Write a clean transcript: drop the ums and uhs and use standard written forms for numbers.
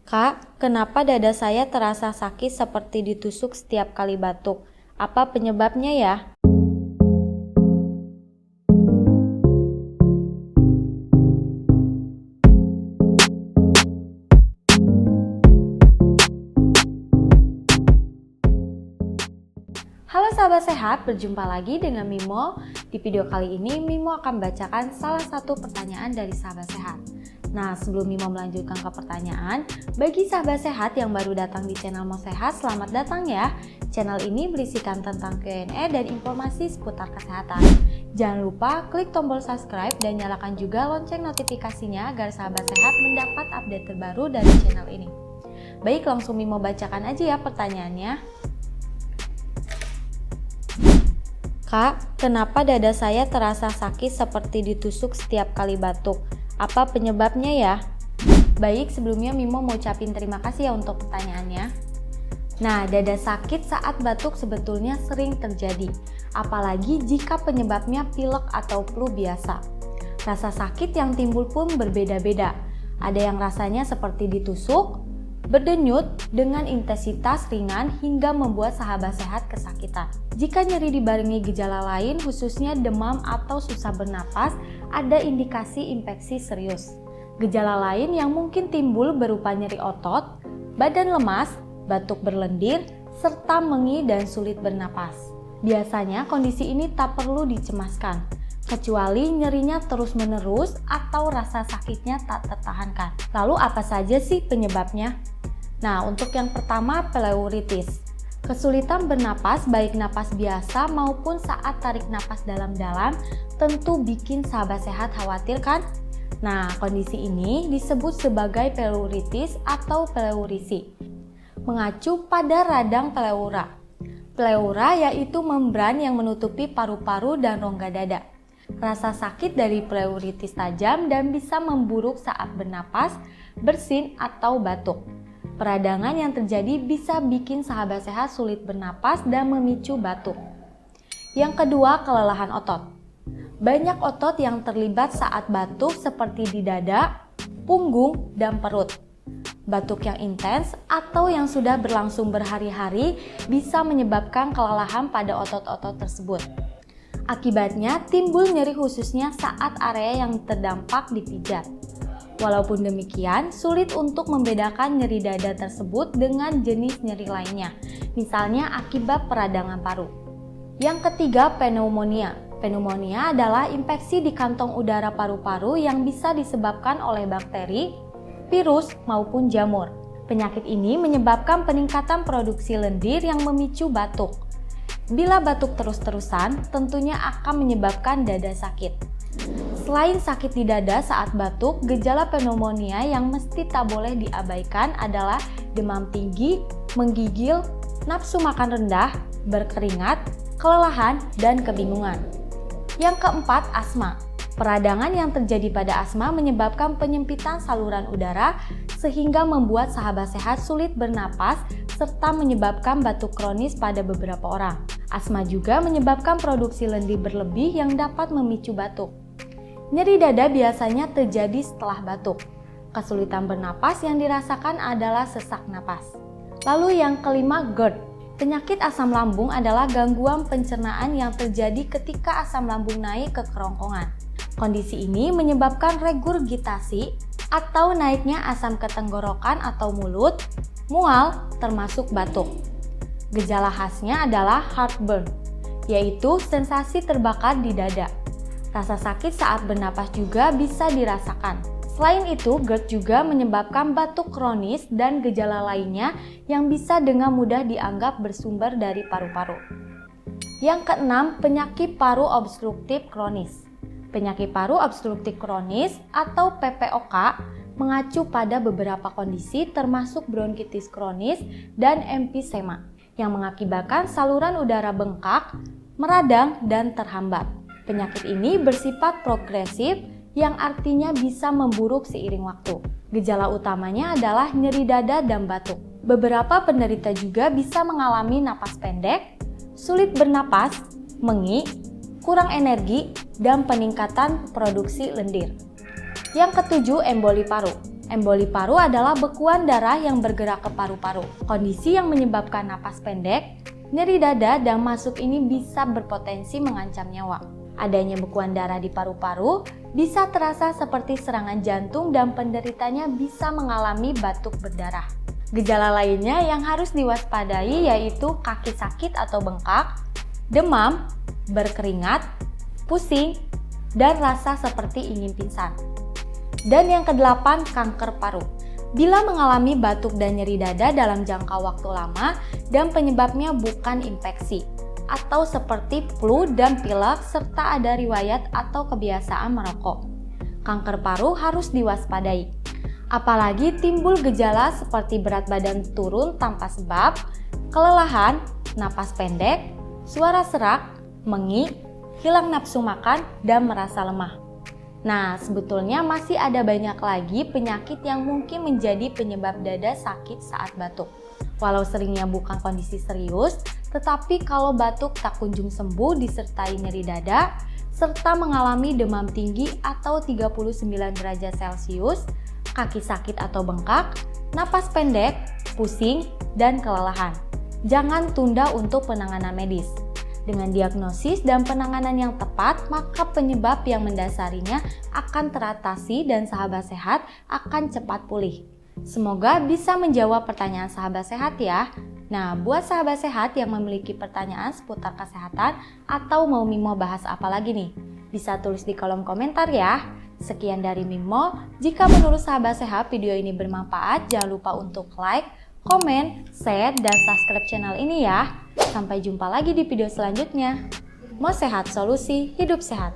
Kak, kenapa dada saya terasa sakit seperti ditusuk setiap kali batuk? Apa penyebabnya ya? Halo sahabat sehat, berjumpa lagi dengan Mimo. Di video kali ini Mimo akan bacakan salah satu pertanyaan dari sahabat sehat. Nah, sebelum Mimo melanjutkan ke pertanyaan, bagi sahabat sehat yang baru datang di channel Mo Sehat, selamat datang ya. Channel ini berisikan tentang Q&A dan informasi seputar kesehatan. Jangan lupa klik tombol subscribe dan nyalakan juga lonceng notifikasinya agar sahabat sehat mendapat update terbaru dari channel ini. Baik, langsung Mimo bacakan aja ya pertanyaannya. Kak, kenapa dada saya terasa sakit seperti ditusuk setiap kali batuk? Apa penyebabnya ya? Baik, sebelumnya Mimo mau ucapin terima kasih ya untuk pertanyaannya. Nah, dada sakit saat batuk sebetulnya sering terjadi, apalagi jika penyebabnya pilek atau flu biasa. Rasa sakit yang timbul pun berbeda-beda. Ada yang rasanya seperti ditusuk, berdenyut dengan intensitas ringan hingga membuat sahabat sehat kesakitan. Jika nyeri dibarengi gejala lain, khususnya demam atau susah bernapas, ada indikasi infeksi serius. Gejala lain yang mungkin timbul berupa nyeri otot, badan lemas, batuk berlendir, serta mengi dan sulit bernapas. Biasanya kondisi ini tak perlu dicemaskan, kecuali nyerinya terus-menerus atau rasa sakitnya tak tertahankan. Lalu apa saja sih penyebabnya? Nah, untuk yang pertama, pleuritis. Kesulitan bernapas baik napas biasa maupun saat tarik napas dalam-dalam tentu bikin sahabat sehat khawatir kan? Nah, kondisi ini disebut sebagai pleuritis atau pleurisi, mengacu pada radang pleura. Pleura yaitu membran yang menutupi paru-paru dan rongga dada. Rasa sakit dari pleuritis tajam dan bisa memburuk saat bernapas, bersin, atau batuk. Peradangan yang terjadi bisa bikin sahabat sehat sulit bernapas dan memicu batuk. Yang kedua, kelelahan otot. Banyak otot yang terlibat saat batuk seperti di dada, punggung, dan perut. Batuk yang intens atau yang sudah berlangsung berhari-hari bisa menyebabkan kelelahan pada otot-otot tersebut. Akibatnya timbul nyeri khususnya saat area yang terdampak dipijat. Walaupun demikian, sulit untuk membedakan nyeri dada tersebut dengan jenis nyeri lainnya, misalnya akibat peradangan paru. Yang ketiga, pneumonia. Pneumonia adalah infeksi di kantong udara paru-paru yang bisa disebabkan oleh bakteri, virus, maupun jamur. Penyakit ini menyebabkan peningkatan produksi lendir yang memicu batuk. Bila batuk terus-terusan, tentunya akan menyebabkan dada sakit. Selain sakit di dada saat batuk, gejala pneumonia yang mesti tak boleh diabaikan adalah demam tinggi, menggigil, nafsu makan rendah, berkeringat, kelelahan, dan kebingungan. Yang keempat, asma. Peradangan yang terjadi pada asma menyebabkan penyempitan saluran udara sehingga membuat sahabat sehat sulit bernapas serta menyebabkan batuk kronis pada beberapa orang. Asma juga menyebabkan produksi lendir berlebih yang dapat memicu batuk. Nyeri dada biasanya terjadi setelah batuk. Kesulitan bernapas yang dirasakan adalah sesak napas. Lalu yang kelima, GERD. Penyakit asam lambung adalah gangguan pencernaan yang terjadi ketika asam lambung naik ke kerongkongan. Kondisi ini menyebabkan regurgitasi atau naiknya asam ke tenggorokan atau mulut, mual, termasuk batuk. Gejala khasnya adalah heartburn, yaitu sensasi terbakar di dada. Rasa sakit saat bernapas juga bisa dirasakan. Selain itu, GERD juga menyebabkan batuk kronis dan gejala lainnya yang bisa dengan mudah dianggap bersumber dari paru-paru. Yang keenam, penyakit paru obstruktif kronis. Penyakit paru obstruktif kronis atau PPOK mengacu pada beberapa kondisi termasuk bronkitis kronis dan emfisema yang mengakibatkan saluran udara bengkak, meradang, dan terhambat. Penyakit ini bersifat progresif yang artinya bisa memburuk seiring waktu. Gejala utamanya adalah nyeri dada dan batuk. Beberapa penderita juga bisa mengalami napas pendek, sulit bernapas, mengi, kurang energi, dan peningkatan produksi lendir. Yang ketujuh, emboli paru. Emboli paru adalah bekuan darah yang bergerak ke paru-paru. Kondisi yang menyebabkan napas pendek, nyeri dada, dan masuk ini bisa berpotensi mengancam nyawa. Adanya bekuan darah di paru-paru bisa terasa seperti serangan jantung dan penderitanya bisa mengalami batuk berdarah. Gejala lainnya yang harus diwaspadai yaitu kaki sakit atau bengkak, demam, berkeringat, pusing, dan rasa seperti ingin pingsan. Dan yang kedelapan, kanker paru. Bila mengalami batuk dan nyeri dada dalam jangka waktu lama dan penyebabnya bukan infeksi, atau seperti flu dan pilek serta ada riwayat atau kebiasaan merokok, kanker paru harus diwaspadai. Apalagi timbul gejala seperti berat badan turun tanpa sebab, kelelahan, napas pendek, suara serak, mengik, hilang nafsu makan, dan merasa lemah. Nah, sebetulnya masih ada banyak lagi penyakit yang mungkin menjadi penyebab dada sakit saat batuk. Walau seringnya bukan kondisi serius, tetapi kalau batuk tak kunjung sembuh disertai nyeri dada, serta mengalami demam tinggi atau 39 derajat Celcius, kaki sakit atau bengkak, napas pendek, pusing, dan kelelahan. Jangan tunda untuk penanganan medis. Dengan diagnosis dan penanganan yang tepat, maka penyebab yang mendasarinya akan teratasi dan sahabat sehat akan cepat pulih. Semoga bisa menjawab pertanyaan sahabat sehat ya. Nah, buat sahabat sehat yang memiliki pertanyaan seputar kesehatan atau mau Mimo bahas apa lagi nih, bisa tulis di kolom komentar ya. Sekian dari Mimo. Jika menurut sahabat sehat video ini bermanfaat, jangan lupa untuk like, komen, share, dan subscribe channel ini ya. Sampai jumpa lagi di video selanjutnya. Mau sehat solusi, hidup sehat.